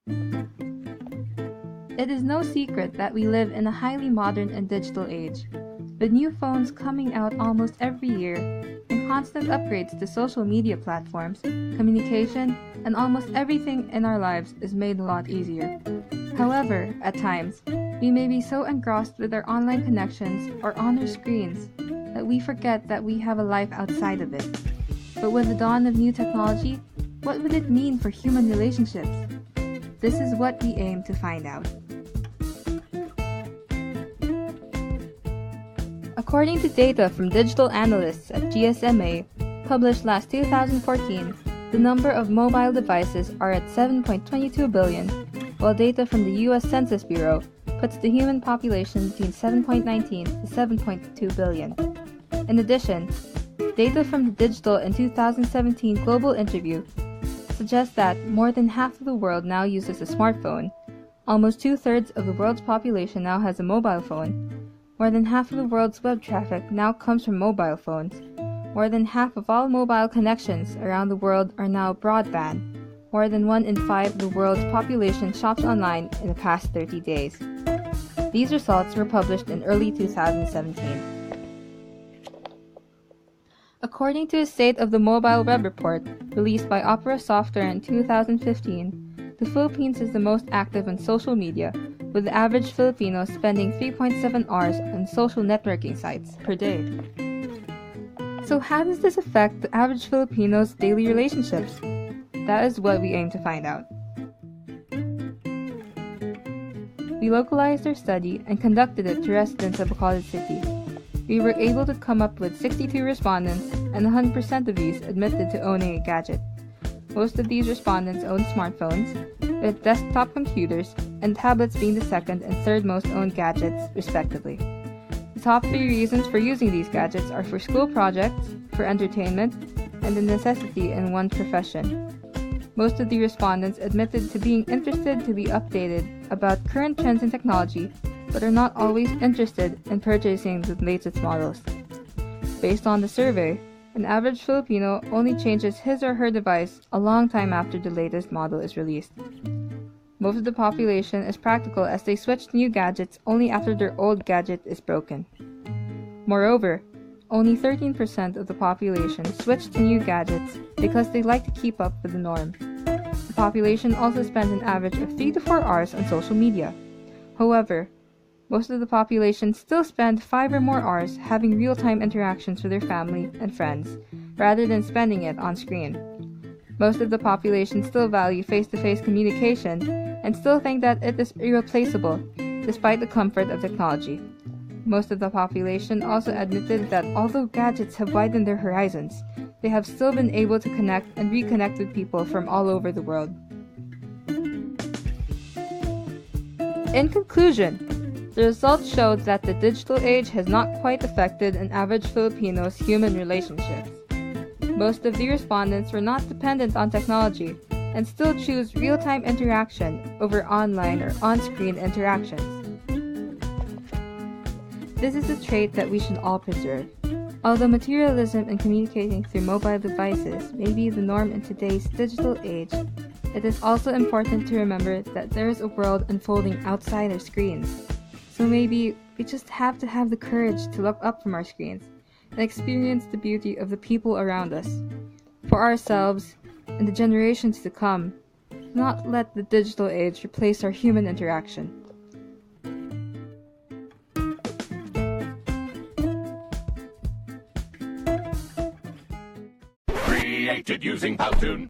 It is no secret that we live in a highly modern and digital age, with new phones coming out almost every year and constant upgrades to social media platforms, communication, and almost everything in our lives is made a lot easier. However, at times, we may be so engrossed with our online connections or on our screens that we forget that we have a life outside of it. But with the dawn of new technology, what would it mean for human relationships? This is what we aim to find out. According to data from digital analysts at GSMA, published last 2014, the number of mobile devices are at 7.22 billion, while data from the US Census Bureau puts the human population between 7.19 to 7.2 billion. In addition, data from the Digital in 2017 Global Interview suggests that more than half of the world now uses a smartphone, almost 2/3 of the world's population now has a mobile phone, more than half of the world's web traffic now comes from mobile phones, more than half of all mobile connections around the world are now broadband, more than 1 in 5 of the world's population shops online in the past 30 days. These results were published in early 2017. According to a State of the Mobile Web report released by Opera Software in 2015, the Philippines is the most active on social media, with the average Filipino spending 3.7 hours on social networking sites per day. So how does this affect the average Filipino's daily relationships? That is what we aim to find out. We localized our study and conducted it to residents of Bacolod City. We were able to come up with 62 respondents, and 100% of these admitted to owning a gadget. Most of these respondents own smartphones, with desktop computers and tablets being the second and third most owned gadgets, respectively. The top 3 reasons for using these gadgets are for school projects, for entertainment, and the necessity in one's profession. Most of the respondents admitted to being interested to be updated about current trends in technology, but are not always interested in purchasing the latest models. Based on the survey, an average Filipino only changes his or her device a long time after the latest model is released. Most of the population is practical as they switch to new gadgets only after their old gadget is broken. Moreover, only 13% of the population switch to new gadgets because they like to keep up with the norm. The population also spends an average of 3 to 4 hours on social media. However, most of the population still spend 5 or more hours having real-time interactions with their family and friends, rather than spending it on screen. Most of the population still value face-to-face communication and still think that it is irreplaceable, despite the comfort of technology. Most of the population also admitted that although gadgets have widened their horizons, they have still been able to connect and reconnect with people from all over the world. In conclusion, the results showed that the digital age has not quite affected an average Filipino's human relationships. Most of the respondents were not dependent on technology and still choose real-time interaction over online or on-screen interactions. This is a trait that we should all preserve. Although materialism and communicating through mobile devices may be the norm in today's digital age, it is also important to remember that there is a world unfolding outside our screens. So maybe we just have to have the courage to look up from our screens and experience the beauty of the people around us. For ourselves and the generations to come, not let the digital age replace our human interaction. Created using Powtoon.